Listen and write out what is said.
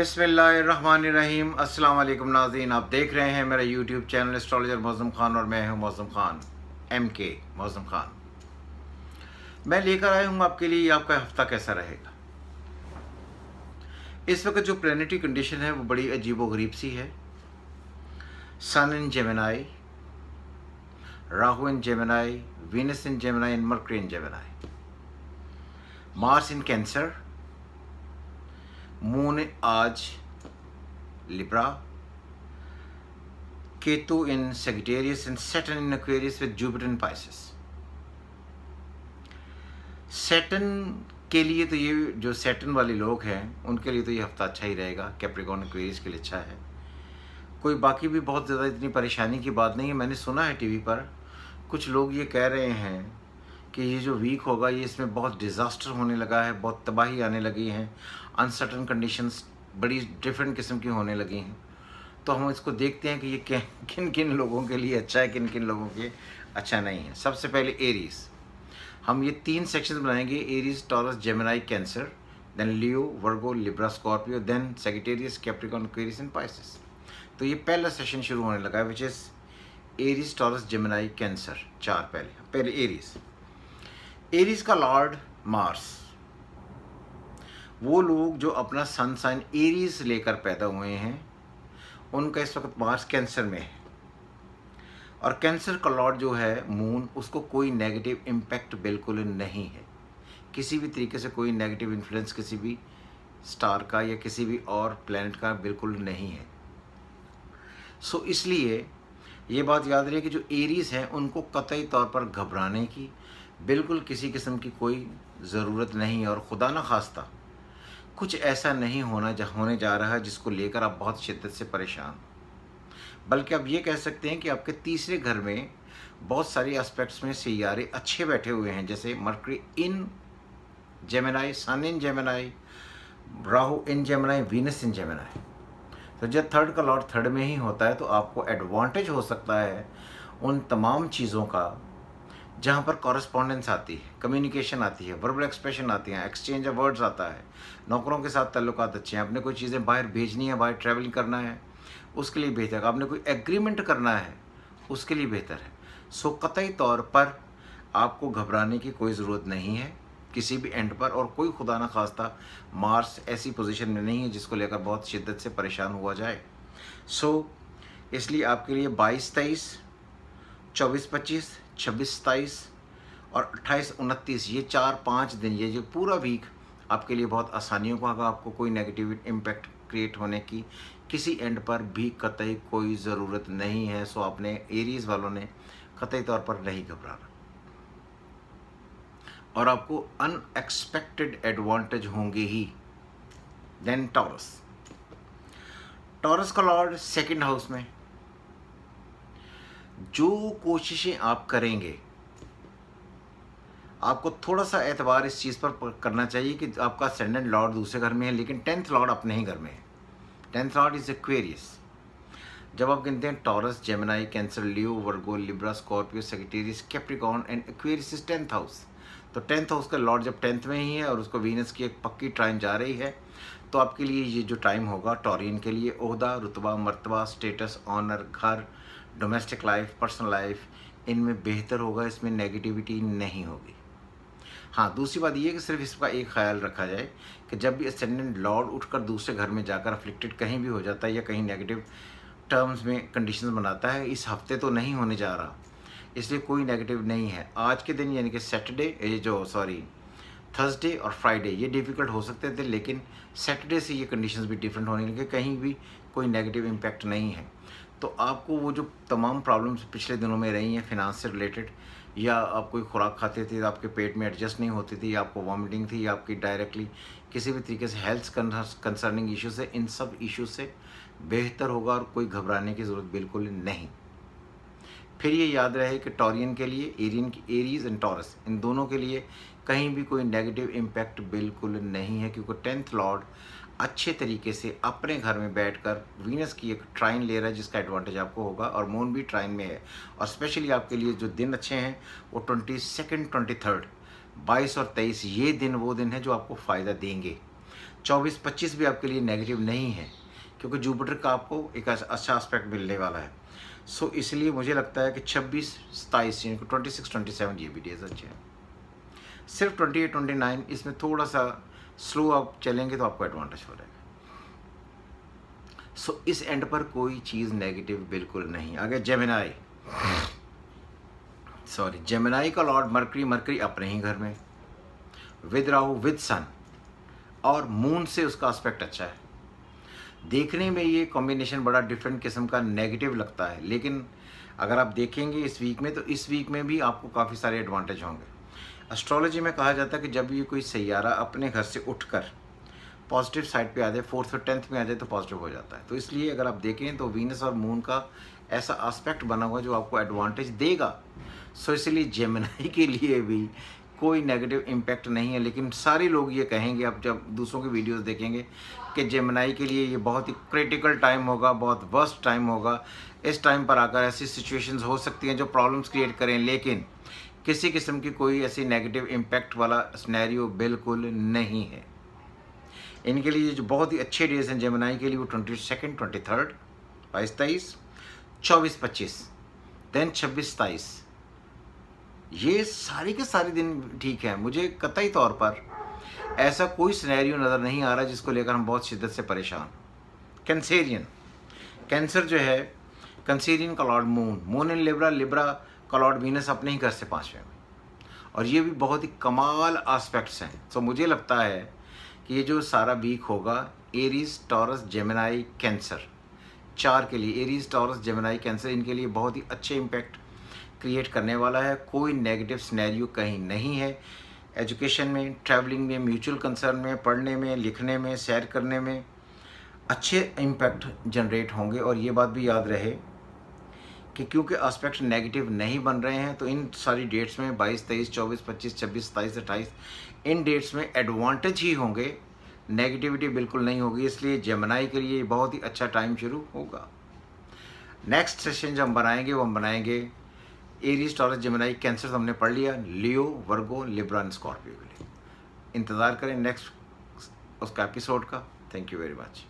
बिस्मिल्लाहिर्रहमानिर्रहीम। अस्सलाम वालेकुम नाज़रीन, आप देख रहे हैं मेरा YouTube channel astrologer Mauzam Khan और मैं हूं मौज़म ख़ान MK मौज़म ख़ान। मैं लेकर आया हूं आपके लिए आपका हफ्ता कैसा रहेगा। इस वक्त जो प्लैनेटरी कंडीशन है वो बड़ी अजीबोगरीब सी है। Sun in Gemini, Rahu in Gemini, Venus in Gemini and Mercury in Gemini, Mars in Cancer, Moon आज Libra, Ketu in Sagittarius and Saturn in Aquarius with Jupiter in Pisces. Saturn के लिए तो ये जो सैटर्न वाले लोग हैं उनके लिए तो ये हफ्ता अच्छा ही रहेगा। कैप्रिकॉर्न एक्वेरियस के लिए अच्छा है। कोई बाकी भी बहुत ज़्यादा इतनी परेशानी की बात नहीं है। मैंने सुना है टीवी पर कुछ लोग ये कह रहे हैं कि ये जो वीक होगा ये इसमें बहुत डिज़ास्टर होने लगा है, बहुत तबाही आने लगी हैं, अनसर्टन कंडीशंस बड़ी डिफरेंट किस्म की होने लगी हैं। तो हम इसको देखते हैं कि ये किन किन लोगों के लिए अच्छा है, किन किन लोगों के अच्छा नहीं है। सबसे पहले एरीज, हम ये 3 सेक्शंस बनाएंगे: Aries, Taurus, Gemini, Cancer, then Leo, Virgo, Libra, Scorpio, then Sagittarius, Capricorn, Aquarius and Pisces. तो ये पहला सेशन शुरू होने लगा है which is Aries, Taurus, Gemini, Cancer. 4 पहले एरीज। एरीज का लॉर्ड मार्स, वो लोग जो अपना सन साइन एरीज लेकर पैदा हुए हैं उनका इस वक्त मार्स कैंसर में है। और कैंसर का लॉर्ड जो है मून, उसको कोई नेगेटिव इम्पैक्ट बिल्कुल नहीं है। किसी भी तरीके से कोई नेगेटिव इन्फ्लुएंस किसी भी स्टार का या किसी भी और प्लैनेट का बिल्कुल नहीं है। सो इसलिए ये बात याद रहे कि जो एरीज हैं उनको कतई तौर पर घबराने की बिल्कुल किसी किस्म की कोई ज़रूरत नहीं है। और खुदा न खास्ता कुछ ऐसा नहीं होने जा रहा है जिसको लेकर आप बहुत शिद्दत से परेशान, बल्कि आप ये कह सकते हैं कि आपके तीसरे घर में बहुत सारे एस्पेक्ट्स में सियारे अच्छे बैठे हुए हैं, जैसे मर्करी इन जेमिनी, सन इन जेमिनी, राहु इन जेमिनी, वीनस इन जेमिनी। तो जब थर्ड का लॉर्ड थर्ड में ही होता है तो आपको एडवांटेज हो सकता है उन तमाम चीज़ों का जहाँ पर कॉरेस्पॉन्डेंस आती है, कम्युनिकेशन आती है, वर्बल एक्सप्रेशन आती हैं, एक्सचेंज ऑफ वर्ड्स आता है, नौकरों के साथ ताल्लुकात अच्छे हैं, आपने कोई चीज़ें बाहर भेजनी है, बाहर ट्रैवलिंग करना है, उसके लिए बेहतर है, आपने कोई एग्रीमेंट करना है उसके लिए बेहतर है। सो कतई तौर पर आपको घबराने की कोई ज़रूरत नहीं है किसी भी एंड पर। और कोई खुदा न खास्ता मार्स ऐसी पोजीशन में नहीं है जिसको लेकर बहुत शिद्दत से परेशान हुआ जाए। सो इसलिए आपके लिए 22-23, 24-25, 26-27 और 28-29 ये 4-5 दिन, ये जो पूरा वीक आपके लिए बहुत आसानियों को होगा। आपको कोई नेगेटिव इम्पैक्ट क्रिएट होने की किसी एंड पर भी कतई कोई ज़रूरत नहीं है। सो आपने एरीज वालों ने कतई तौर पर नहीं घबराना और आपको अनएक्सपेक्टेड एडवांटेज होंगे ही। देन टॉरस, टॉरस का लॉर्ड सेकंड हाउस में। जो कोशिशें आप करेंगे आपको थोड़ा सा एतबार इस चीज़ पर करना चाहिए कि आपका असेंडेंट लॉर्ड दूसरे घर में है लेकिन 10th लॉर्ड अपने ही घर में है। 10th Lord is Aquarius. जब आप गिनते हैं taurus, Gemini, cancer, Leo, Virgo, Libra, Scorpio, Sagittarius, Capricorn and Aquarius is 10th house. तो 10th हाउस का लॉर्ड जब 10th में ही है और उसको वीनस की एक पक्की ट्राइन जा रही है तो आपके लिए ये जो टाइम होगा टॉरियन के लिए ओहदा, रुतबा, मर्तबा, स्टेटस, ऑनर, घर, डोमेस्टिक लाइफ, पर्सनल लाइफ, इनमें बेहतर होगा, इसमें नेगेटिविटी नहीं होगी। हाँ, दूसरी बात ये है कि सिर्फ इसका एक ख्याल रखा जाए कि जब भी असेंडेंट लॉर्ड उठकर दूसरे घर में जाकर अफ्लिक्टेड कहीं भी हो जाता है या कहीं नेगेटिव टर्म्स में कंडीशंस बनाता है, इस हफ्ते तो नहीं होने जा रहा, इसलिए कोई नेगेटिव नहीं है। आज के दिन यानी कि थर्सडे और फ्राइडे ये डिफ़िकल्ट हो सकते थे, लेकिन सैटरडे से ये कंडीशंस भी डिफरेंट होने लगे, कहीं भी कोई नेगेटिव इम्पैक्ट नहीं है। तो आपको वो जो तमाम प्रॉब्लम्स पिछले दिनों में रही हैं फिनांस से रिलेटेड, या आप कोई खुराक खाते थे तो आपके पेट में एडजस्ट नहीं होती थी, या आपको वॉमिटिंग थी, या आपकी डायरेक्टली किसी भी तरीके से हेल्थ कंसर्निंग इश्यूज है, इन सब इश्यूज से बेहतर होगा और कोई घबराने की ज़रूरत बिल्कुल नहीं। फिर ये याद रहे कि टॉरियन के लिए एरीज एंड टॉरस, इन दोनों के लिए कहीं भी कोई नेगेटिव इम्पैक्ट बिल्कुल नहीं है, क्योंकि 10th लॉर्ड अच्छे तरीके से अपने घर में बैठकर वीनस की एक ट्राइन ले रहा है जिसका एडवांटेज आपको होगा, और मून भी ट्राइन में है। और स्पेशली आपके लिए जो दिन अच्छे हैं वो 22, 23, 22 और 23 ये दिन वो दिन है जो आपको फ़ायदा देंगे। 24-25 भी आपके लिए नेगेटिव नहीं है, क्योंकि जुपिटर का आपको एक अच्छा एस्पेक्ट मिलने वाला है। सो इसलिए मुझे लगता है कि 26-27 यानी कि 26-27 ये भी डेज अच्छे हैं। सिर्फ 28-29 इसमें थोड़ा सा स्लो आप चलेंगे तो आपको एडवांटेज हो जाएगा। सो इस एंड पर कोई चीज़ नेगेटिव बिल्कुल नहीं। आगे जेमिनाई, जेमिनाई का लॉर्ड मरकरी अपने ही घर में विद राहु विद सन और मून से उसका एस्पेक्ट अच्छा है। देखने में ये कॉम्बिनेशन बड़ा डिफरेंट किस्म का नेगेटिव लगता है, लेकिन अगर आप देखेंगे इस वीक में तो इस वीक में भी आपको काफ़ी सारे एडवांटेज होंगे। एस्ट्रोलॉजी में कहा जाता है कि जब ये कोई सैयारा अपने घर से उठकर पॉजिटिव साइड पे आ जाए, 4th और 10th में आ जाए तो पॉजिटिव हो जाता है। तो इसलिए अगर आप देखें तो वीनस और मून का ऐसा एस्पेक्ट बना हुआ है जो आपको एडवांटेज देगा। सो इसलिए जेमिनाई के लिए भी कोई नेगेटिव इम्पैक्ट नहीं है। लेकिन सारे लोग ये कहेंगे, आप जब दूसरों की वीडियोस देखेंगे, कि जेमिनाई के लिए ये बहुत ही क्रिटिकल टाइम होगा, बहुत वर्स्ट टाइम होगा। इस टाइम पर आकर ऐसी सिचुएशंस हो सकती हैं जो प्रॉब्लम्स क्रिएट करें, लेकिन किसी किस्म की कोई ऐसी नेगेटिव इम्पैक्ट वाला सिनेरियो बिल्कुल नहीं है। इनके लिए जो बहुत ही अच्छे डेज हैं जेमिनाई के लिए वो 22, 23, 22-23, 24-25, देन 26-27, ये सारे के सारे दिन ठीक है। मुझे कतई तौर पर ऐसा कोई सिनेरियो नज़र नहीं आ रहा जिसको लेकर हम बहुत शिद्दत से परेशान। कैंसेरियन, कैंसर जो है, कैंसेरियन का Lord moon in Libra, Libra का लॉर्ड वीनस अपने ही घर से 5वें में, और ये भी बहुत ही कमाल एस्पेक्ट्स हैं। तो मुझे लगता है कि ये जो सारा वीक होगा एरीज, टॉरस, जेमिनाई, कैंसर, 4 के लिए, एरीज, टॉरस, जेमिनाई, कैंसर, इनके लिए बहुत ही अच्छे इम्पैक्ट क्रिएट करने वाला है। कोई नेगेटिव सिनेरियो कहीं नहीं है। एजुकेशन में, ट्रैवलिंग में, म्यूचुअल कंसर्न में, पढ़ने में, लिखने में, सैर करने में अच्छे इम्पैक्ट जनरेट होंगे। और ये बात भी याद रहे कि क्योंकि एस्पेक्ट नेगेटिव नहीं बन रहे हैं तो इन सारी डेट्स में 22, 23, 24, 25, 26, 27, 28 इन डेट्स में एडवांटेज ही होंगे, नेगेटिविटी बिल्कुल नहीं होगी। इसलिए जेमिनाई के लिए बहुत ही अच्छा टाइम शुरू होगा। नेक्स्ट सेशन जो हम बनाएंगे वो हम बनाएंगे एरीज, टॉरस, जेमिनाई, कैंसर तो हमने पढ़ लिया, लियो, वर्गो, लिब्रा एंड स्कॉर्पियो के लिए। इंतज़ार करें नेक्स्ट उसका एपिसोड का। Thank you very much.